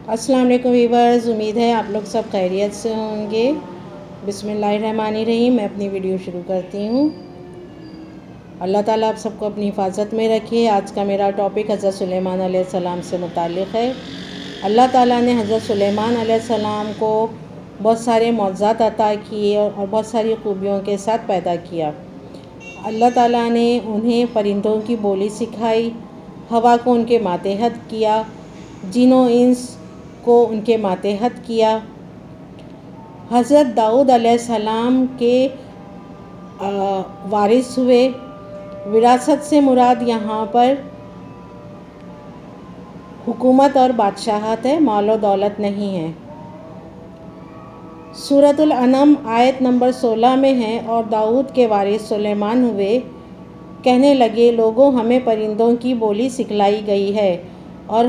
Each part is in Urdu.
السلام علیکم ویورز، امید ہے آپ لوگ سب خیریت سے ہوں گے۔ بسم اللہ الرحمن الرحیم۔ میں اپنی ویڈیو شروع کرتی ہوں۔ اللہ تعالیٰ آپ سب کو اپنی حفاظت میں رکھے۔ آج کا میرا ٹاپک حضرت سلیمان علیہ السلام سے متعلق ہے۔ اللہ تعالیٰ نے حضرت سلیمان علیہ السلام کو بہت سارے معجزات عطا کیے اور بہت ساری خوبیوں کے ساتھ پیدا کیا۔ اللہ تعالیٰ نے انہیں پرندوں کی بولی سکھائی، ہوا کو ان کے ماتحت کیا، جن و انس کو ان کے ماتحت کیا۔ حضرت داؤد علیہ السلام کے وارث ہوئے۔ وراثت سے مراد یہاں پر حکومت اور بادشاہت ہے، مال و دولت نہیں ہے۔ سورۃ الانعام آیت نمبر 16 میں ہے، اور داؤد کے وارث سلیمان ہوئے، کہنے لگے لوگوں ہمیں پرندوں کی بولی سکھلائی گئی ہے اور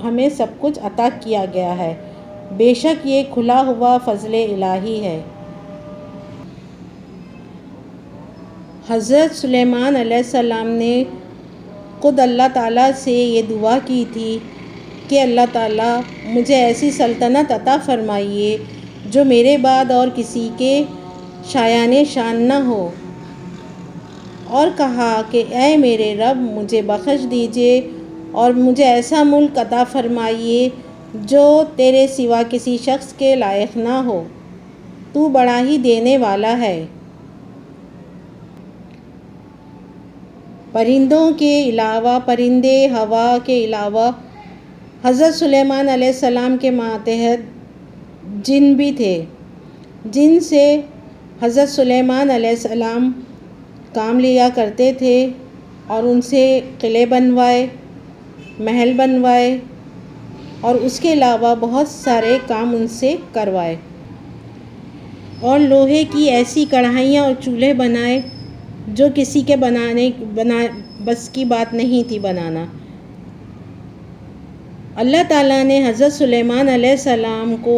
ہمیں سب کچھ عطا کیا گیا ہے، بے شک یہ کھلا ہوا فضل الہی ہے۔ حضرت سلیمان علیہ السلام نے خود اللہ تعالیٰ سے یہ دعا کی تھی کہ اللہ تعالیٰ مجھے ایسی سلطنت عطا فرمائیے جو میرے بعد اور کسی کے شایان شان نہ ہو، اور کہا کہ اے میرے رب مجھے بخش دیجئے اور مجھے ایسا ملک عطا فرمائیے جو تیرے سوا کسی شخص کے لائق نہ ہو، تو بڑا ہی دینے والا ہے۔ پرندوں کے علاوہ، پرندے ہوا کے علاوہ حضرت سلیمان علیہ السلام کے ماتحت جن بھی تھے، جن سے حضرت سلیمان علیہ السلام کام لیا کرتے تھے اور ان سے قلعے بنوائے، محل بنوائے، اور اس کے علاوہ بہت سارے کام ان سے کروائے، اور لوہے کی ایسی کڑھائیاں اور چولہے بنائے جو کسی کے بس کی بات نہیں تھی بنانا۔ اللہ تعالیٰ نے حضرت سلیمان علیہ السلام کو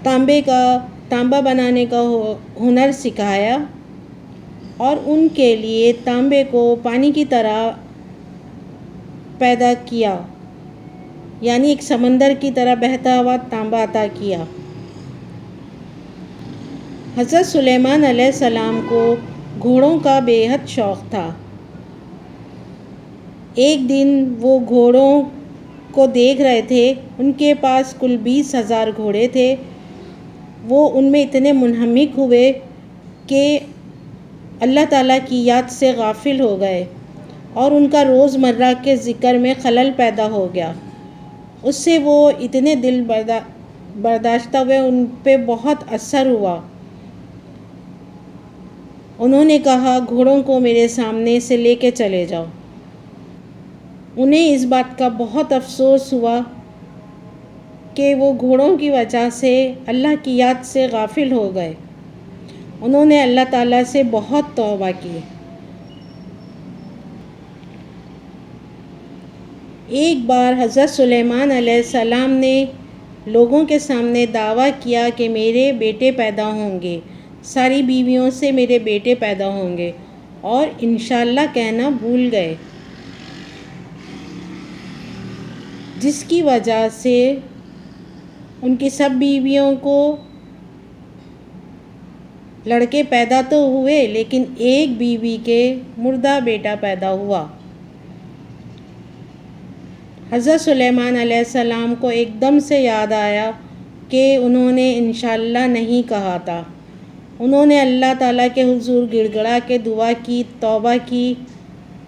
تانبا بنانے کا ہنر سکھایا، اور ان کے لیے تانبے کو پانی کی طرح پیدا کیا، یعنی ایک سمندر کی طرح بہتا ہوا تانبا عطا کیا۔ حضرت سلیمان علیہ السلام کو گھوڑوں کا بے حد شوق تھا۔ ایک دن وہ گھوڑوں کو دیکھ رہے تھے، ان کے پاس کل 20,000 گھوڑے تھے۔ وہ ان میں اتنے منہمک ہوئے کہ اللہ تعالیٰ کی یاد سے غافل ہو گئے، اور ان کا روزمرہ کے ذکر میں خلل پیدا ہو گیا۔ اس سے وہ اتنے دل برداشتہ ہوئے، ان پہ بہت اثر ہوا۔ انہوں نے کہا گھوڑوں کو میرے سامنے سے لے کے چلے جاؤ۔ انہیں اس بات کا بہت افسوس ہوا کہ وہ گھوڑوں کی وجہ سے اللہ کی یاد سے غافل ہو گئے۔ انہوں نے اللہ تعالیٰ سے بہت توبہ کی۔ ایک بار حضرت سلیمان علیہ السلام نے لوگوں کے سامنے دعویٰ کیا کہ میرے بیٹے پیدا ہوں گے، ساری بیویوں سے میرے بیٹے پیدا ہوں گے، اور انشاءاللہ کہنا بھول گئے، جس کی وجہ سے ان کی سب بیویوں کو لڑکے پیدا تو ہوئے، لیکن ایک بیوی کے مردہ بیٹا پیدا ہوا۔ حضرت سلیمان علیہ السلام کو ایک دم سے یاد آیا کہ انہوں نے انشاءاللہ نہیں کہا تھا۔ انہوں نے اللہ تعالیٰ کے حضور گڑ گڑا کے دعا کی، توبہ کی،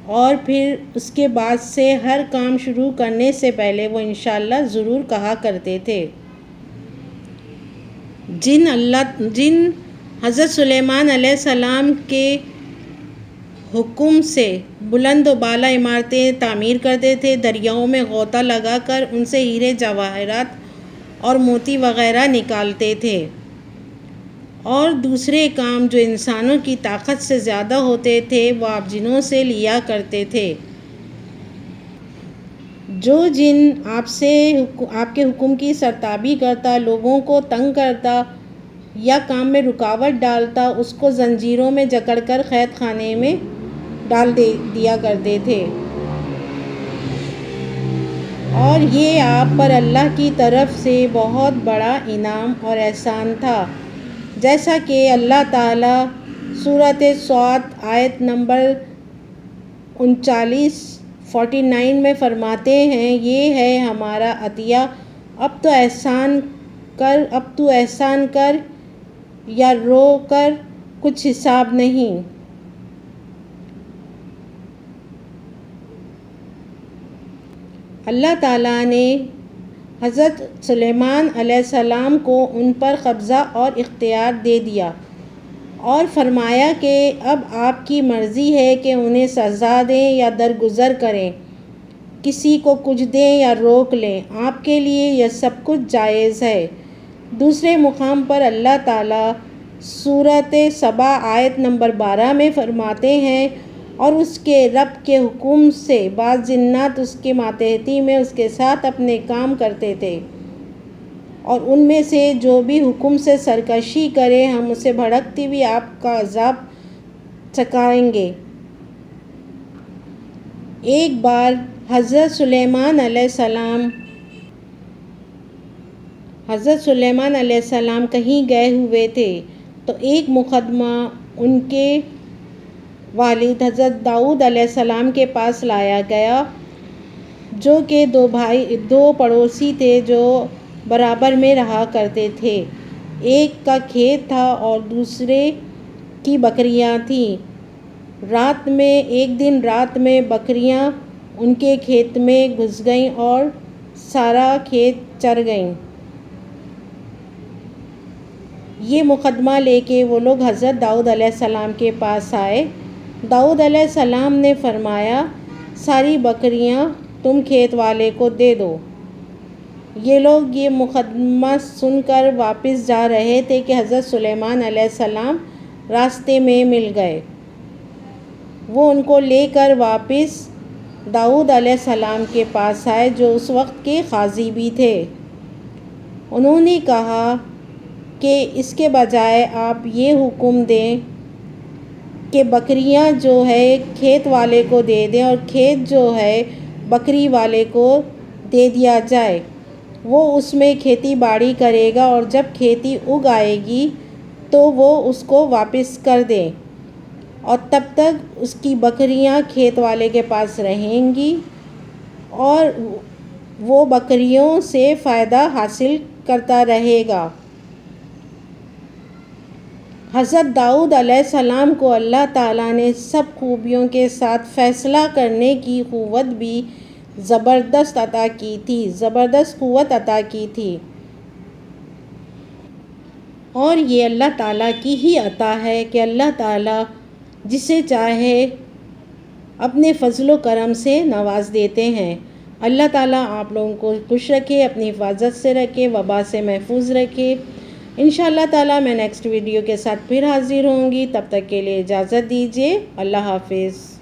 اور پھر اس کے بعد سے ہر کام شروع کرنے سے پہلے وہ انشاءاللہ ضرور کہا کرتے تھے۔ جن حضرت سلیمان علیہ السلام کے حکم سے بلند و بالا عمارتیں تعمیر کرتے تھے، دریاؤں میں غوطہ لگا کر ان سے ہیرے جواہرات اور موتی وغیرہ نکالتے تھے، اور دوسرے کام جو انسانوں کی طاقت سے زیادہ ہوتے تھے وہ آپ جنوں سے لیا کرتے تھے۔ جو جن آپ کے حکم کی سرتابی کرتا، لوگوں کو تنگ کرتا یا کام میں رکاوٹ ڈالتا، اس کو زنجیروں میں جکڑ کر قید خانے میں ڈال دیا کرتے تھے۔ اور یہ آپ پر اللہ کی طرف سے بہت بڑا انعام اور احسان تھا، جیسا کہ اللہ تعالیٰ سورۃ صاد آیت نمبر 49 میں فرماتے ہیں، یہ ہے ہمارا عطیہ، اب تو احسان کر یا رو کر کچھ حساب نہیں۔ اللہ تعالیٰ نے حضرت سلیمان علیہ السلام کو ان پر قبضہ اور اختیار دے دیا اور فرمایا کہ اب آپ کی مرضی ہے کہ انہیں سزا دیں یا درگزر کریں، کسی کو کچھ دیں یا روک لیں، آپ کے لیے یہ سب کچھ جائز ہے۔ دوسرے مقام پر اللہ تعالیٰ سورۃ سبا آیت نمبر 12 میں فرماتے ہیں، اور اس کے رب کے حکم سے بعض جنات اس کے ماتحتی میں اس کے ساتھ اپنے کام کرتے تھے، اور ان میں سے جو بھی حکم سے سرکشی کرے ہم اسے بھڑکتی ہوئی آپ کا عذاب چکھائیں گے۔ ایک بار حضرت سلیمان علیہ السلام کہیں گئے ہوئے تھے تو ایک مقدمہ ان کے والد حضرت داؤد علیہ السلام کے پاس لایا گیا، جو کہ دو پڑوسی تھے جو برابر میں رہا کرتے تھے، ایک کا کھیت تھا اور دوسرے کی بکریاں تھیں۔ ایک دن رات میں بکریاں ان کے کھیت میں گھس گئیں اور سارا کھیت چر گئیں۔ یہ مقدمہ لے کے وہ لوگ حضرت داؤد علیہ السلام کے پاس آئے۔ داؤد علیہ السلام نے فرمایا، ساری بکریاں تم کھیت والے کو دے دو۔ یہ لوگ یہ مقدمہ سن کر واپس جا رہے تھے کہ حضرت سلیمان علیہ السلام راستے میں مل گئے۔ وہ ان کو لے کر واپس داؤد علیہ السلام کے پاس آئے، جو اس وقت کے قاضی بھی تھے۔ انہوں نے کہا کہ اس کے بجائے آپ یہ حکم دیں کہ بکریاں جو ہے کھیت والے کو دے دیں اور کھیت جو ہے بکری والے کو دے دیا جائے، وہ اس میں کھیتی باڑی کرے گا اور جب کھیتی اگ آئے گی تو وہ اس کو واپس کر دیں، اور تب تک اس کی بکریاں کھیت والے کے پاس رہیں گی اور وہ بکریوں سے فائدہ حاصل کرتا رہے گا۔ حضرت داؤد علیہ السلام کو اللہ تعالیٰ نے سب خوبیوں کے ساتھ فیصلہ کرنے کی قوت بھی زبردست قوت عطا کی تھی، اور یہ اللہ تعالیٰ کی ہی عطا ہے کہ اللہ تعالیٰ جسے چاہے اپنے فضل و کرم سے نواز دیتے ہیں۔ اللہ تعالیٰ آپ لوگوں کو خوش رکھے، اپنی حفاظت سے رکھے، وبا سے محفوظ رکھے۔ انشاءاللہ تعالیٰ میں نیکسٹ ویڈیو کے ساتھ پھر حاضر ہوں گی، تب تک کے لیے اجازت دیجیے۔ اللہ حافظ۔